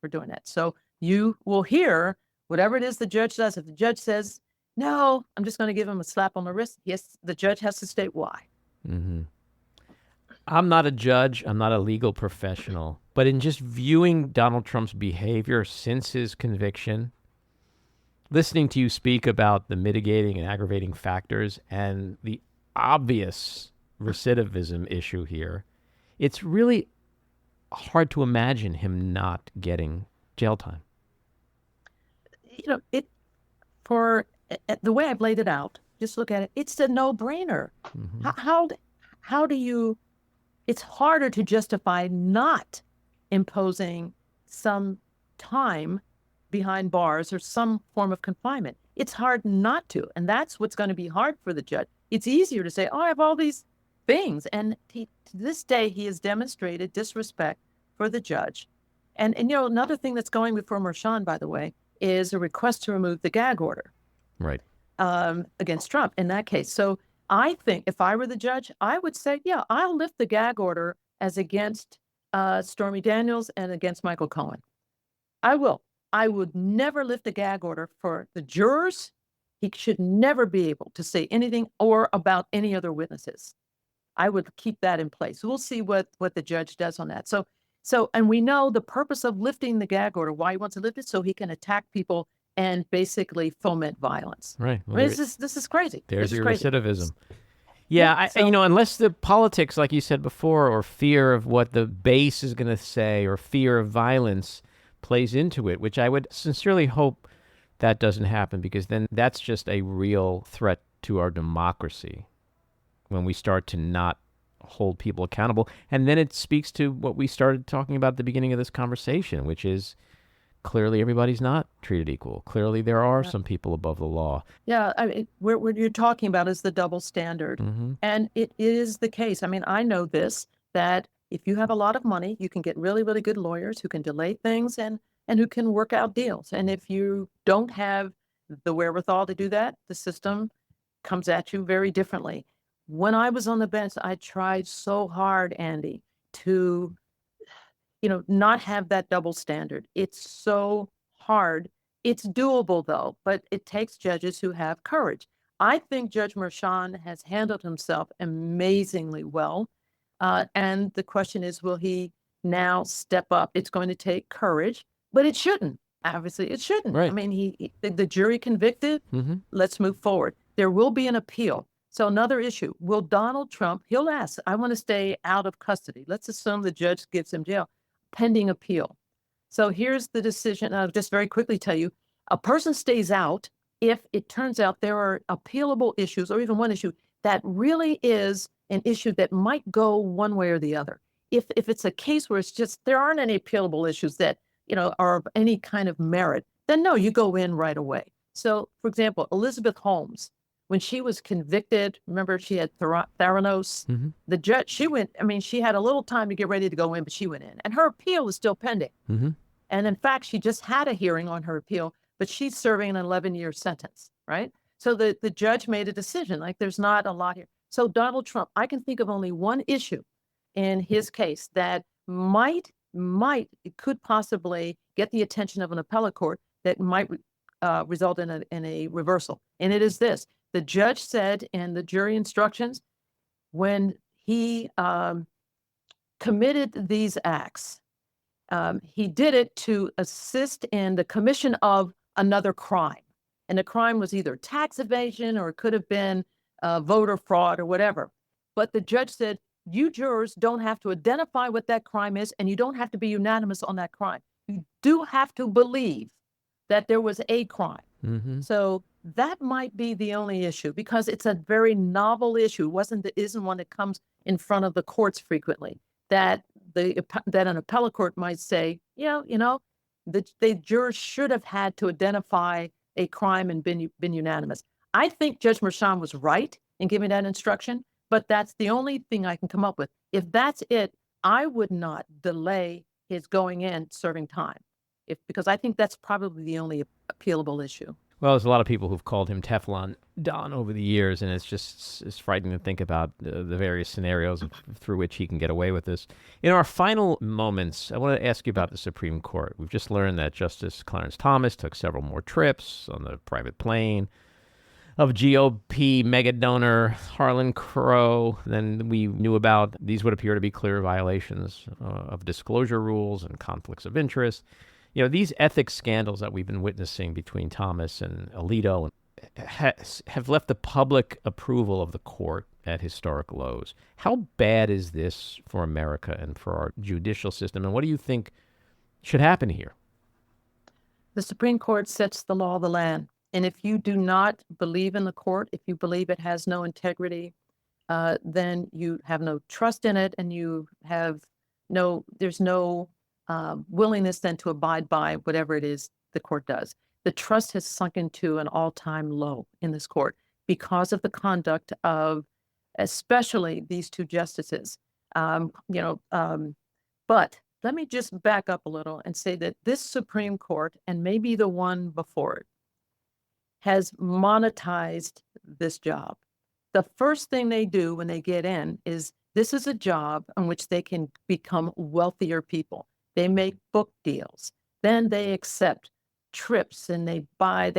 for doing that. So you will hear whatever it is the judge does. If the judge says, no, I'm just going to give him a slap on the wrist, yes, the judge has to state why. Mm-hmm. I'm not a judge. I'm not a legal professional. But in just viewing Donald Trump's behavior since his conviction, listening to you speak about the mitigating and aggravating factors and the obvious recidivism issue here, it's really hard to imagine him not getting jail time. For the way I've laid it out, just look at it, it's a no-brainer. Mm-hmm. How do you, it's harder to justify not imposing some time behind bars or some form of confinement. It's hard not to. And that's what's going to be hard for the judge. It's easier to say, oh, I have all these things. And to this day, he has demonstrated disrespect for the judge. And another thing that's going before Merchan, by the way, is a request to remove the gag order. Right. Against Trump in that case. So I think if I were the judge, I would say, yeah, I'll lift the gag order as against Stormy Daniels and against Michael Cohen. I will. I would never lift a gag order for the jurors. He should never be able to say anything or about any other witnesses. I would keep that in place. We'll see what the judge does on that. So, and we know the purpose of lifting the gag order, why he wants to lift it, so he can attack people and basically foment violence. Right. Well, this is crazy. There's your crazy. recidivism. Yeah, unless the politics, like you said before, or fear of what the base is going to say, or fear of violence plays into it, which I would sincerely hope that doesn't happen, because then that's just a real threat to our democracy when we start to not hold people accountable. And then it speaks to what we started talking about at the beginning of this conversation, which is clearly everybody's not treated equal. Clearly there are some people above the law. Yeah, I mean, what you're talking about is the double standard. Mm-hmm. And it is the case. I mean, I know this, that if you have a lot of money, you can get really, really good lawyers who can delay things and who can work out deals. And if you don't have the wherewithal to do that, the system comes at you very differently. When I was on the bench, I tried so hard, Andy, to not have that double standard. It's so hard. It's doable, though, but it takes judges who have courage. I think Judge Merchan has handled himself amazingly well. And the question is, will he now step up? It's going to take courage, but it shouldn't. Obviously, it shouldn't. Right. I mean, the jury convicted. Mm-hmm. Let's move forward. There will be an appeal. So another issue, will Donald Trump, he'll ask, I want to stay out of custody. Let's assume the judge gives him jail. Pending appeal. So here's the decision. I'll just very quickly tell you, a person stays out if it turns out there are appealable issues, or even one issue that really is an issue that might go one way or the other. If it's a case where it's just, there aren't any appealable issues that, are of any kind of merit, then no, you go in right away. So for example, Elizabeth Holmes, when she was convicted, remember she had Theranos, mm-hmm. The judge, she had a little time to get ready to go in, but she went in and her appeal is still pending. Mm-hmm. And in fact, she just had a hearing on her appeal, but she's serving an 11-year sentence, right? So the judge made a decision, like there's not a lot here. So Donald Trump, I can think of only one issue in his case that could possibly get the attention of an appellate court that might result in a reversal. And it is this. The judge said in the jury instructions, when he committed these acts, he did it to assist in the commission of another crime. And the crime was either tax evasion or it could have been voter fraud or whatever. But the judge said, you jurors don't have to identify what that crime is, and you don't have to be unanimous on that crime. You do have to believe that there was a crime. Mm-hmm. So that might be the only issue because it's a very novel issue. Isn't one that comes in front of the courts frequently. That an appellate court might say, the jurors should have had to identify a crime and been unanimous. I think Judge Mershon was right in giving that instruction, but that's the only thing I can come up with. If that's it, I would not delay his going in serving time, because I think that's probably the only appealable issue. Well, there's a lot of people who've called him Teflon Don over the years, and it's frightening to think about the various scenarios through which he can get away with this. In our final moments, I want to ask you about the Supreme Court. We've just learned that Justice Clarence Thomas took several more trips on the private plane of GOP mega donor Harlan Crow. Then we knew about these would appear to be clear violations of disclosure rules and conflicts of interest. These ethics scandals that we've been witnessing between Thomas and Alito have left the public approval of the court at historic lows. How bad is this for America and for our judicial system? And what do you think should happen here? The Supreme Court sets the law of the land. And if you do not believe in the court, if you believe it has no integrity, then you have no trust in it, and there's no willingness then to abide by whatever it is the court does. The trust has sunk into an all-time low in this court because of the conduct of especially these two justices. But let me just back up a little and say that this Supreme Court, and maybe the one before it, has monetized this job. The first thing they do when they get in is this is a job on which they can become wealthier people. They make book deals. Then they accept trips and they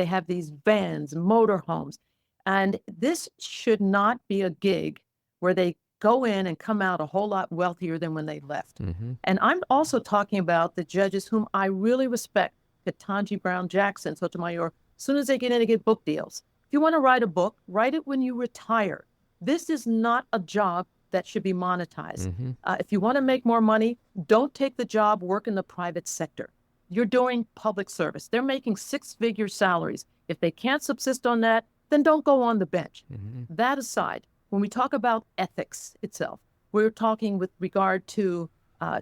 have these vans, motorhomes. And this should not be a gig where they go in and come out a whole lot wealthier than when they left. Mm-hmm. And I'm also talking about the judges whom I really respect, Ketanji Brown Jackson, Sotomayor. As soon as they get in, they get book deals. If you want to write a book, write it when you retire. This is not a job that should be monetized. Mm-hmm. If you want to make more money, don't take the job, work in the private sector. You're doing public service. They're making six-figure salaries. If they can't subsist on that, then don't go on the bench. Mm-hmm. That aside, when we talk about ethics itself, we're talking with regard to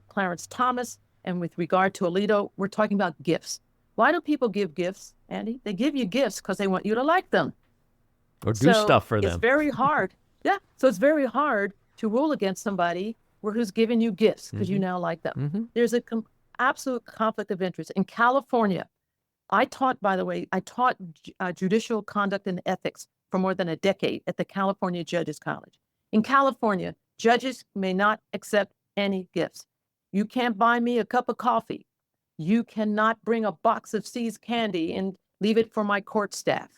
Clarence Thomas and with regard to Alito, we're talking about gifts. Why do people give gifts, Andy? They give you gifts because they want you to like them. Or do stuff for them. It's very hard. Yeah. So it's very hard to rule against somebody who's giving you gifts because you now like them. Mm-hmm. There's an absolute conflict of interest. In California, I taught judicial conduct and ethics for more than a decade at the California Judges College. In California, judges may not accept any gifts. You can't buy me a cup of coffee. You cannot bring a box of See's candy and leave it for my court staff.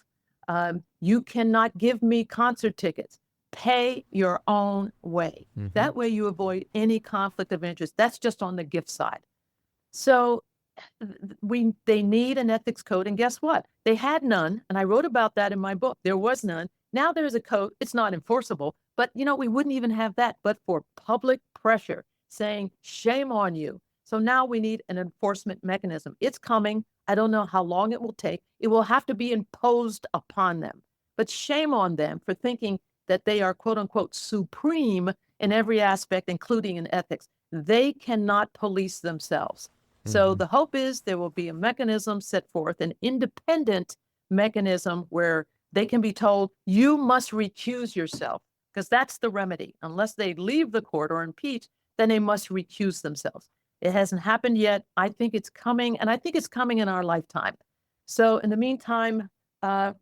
You cannot give me concert tickets. Pay your own way. Mm-hmm. That way you avoid any conflict of interest. That's just on the gift side. So they need an ethics code. And guess what? They had none. And I wrote about that in my book. There was none. Now there's a code. It's not enforceable. But, we wouldn't even have that but for public pressure saying, shame on you. So now we need an enforcement mechanism. It's coming. I don't know how long it will take. It will have to be imposed upon them. But shame on them for thinking that they are, quote unquote, supreme in every aspect, including in ethics. They cannot police themselves. Mm-hmm. So the hope is there will be a mechanism set forth, an independent mechanism where they can be told, you must recuse yourself, because that's the remedy. Unless they leave the court or impeach, then they must recuse themselves. It hasn't happened yet. I think it's coming, and I think it's coming in our lifetime. So in the meantime,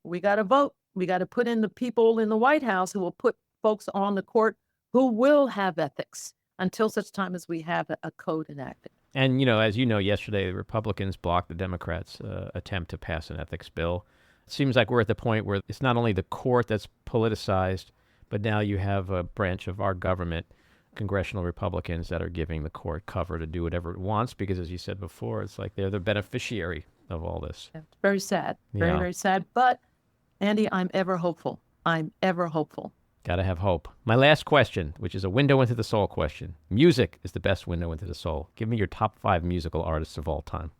we got to vote. We got to put in the people in the White House who will put folks on the court who will have ethics until such time as we have a code enacted. And, as yesterday, the Republicans blocked the Democrats' attempt to pass an ethics bill. It seems like we're at the point where it's not only the court that's politicized, but now you have a branch of our government, congressional Republicans, that are giving the court cover to do whatever it wants because, as you said before, it's like they're the beneficiary of all this. Yeah, it's very sad. Very, very sad. But, Andy, I'm ever hopeful. I'm ever hopeful. Got to have hope. My last question, which is a window into the soul question. Music is the best window into the soul. Give me your top 5 musical artists of all time.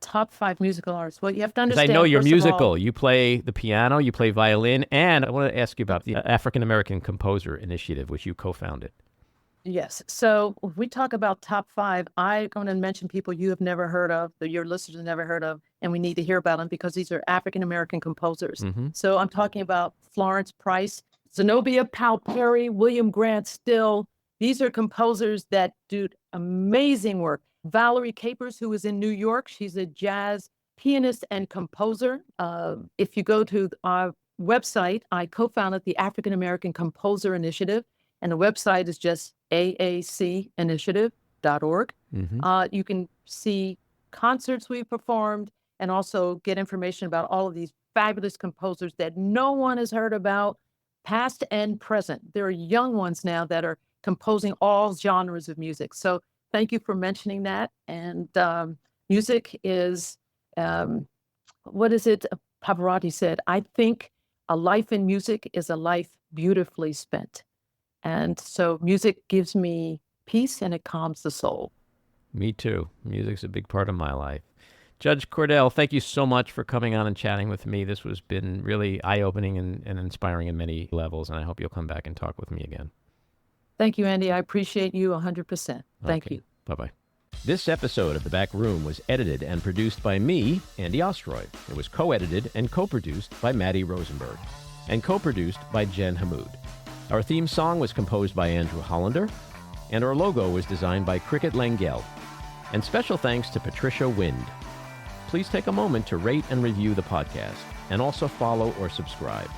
Top 5 musical artists. Well, you have to 'Cause understand. I know you're first of all- musical. You play the piano, you play violin, and I want to ask you about the African American Composer Initiative, which you co-founded. Yes. So if we talk about top 5, I'm going to mention people you have never heard of, that your listeners have never heard of, and we need to hear about them because these are African American composers. So I'm talking about Florence Price, Zenobia Palmieri, William Grant Still. These are composers that do amazing work. Valerie Capers, who is in New York, she's a jazz pianist and composer. If you go to our website, I co-founded the African American Composer Initiative, and the website is just aacinitiative.org. You can see concerts we've performed and also get information about all of these fabulous composers that no one has heard about, past and present. There are young ones now that are composing all genres of music. So thank you for mentioning that. And music is, what is it? Pavarotti said, I think a life in music is a life beautifully spent. And so music gives me peace and it calms the soul. Me too. Music's a big part of my life. Judge Cordell, thank you so much for coming on and chatting with me. This has been really eye-opening and inspiring in many levels, and I hope you'll come back and talk with me again. Thank you, Andy. I appreciate you 100%. Thank you. Bye-bye. This episode of The Back Room was edited and produced by me, Andy Ostroy. It was co-edited and co-produced by Maddie Rosenberg and co-produced by Jen Hammoud. Our theme song was composed by Andrew Hollander, and our logo was designed by Cricket Langell. And special thanks to Patricia Wind. Please take a moment to rate and review the podcast, and also follow or subscribe.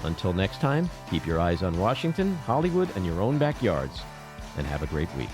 Until next time, keep your eyes on Washington, Hollywood, and your own backyards, and have a great week.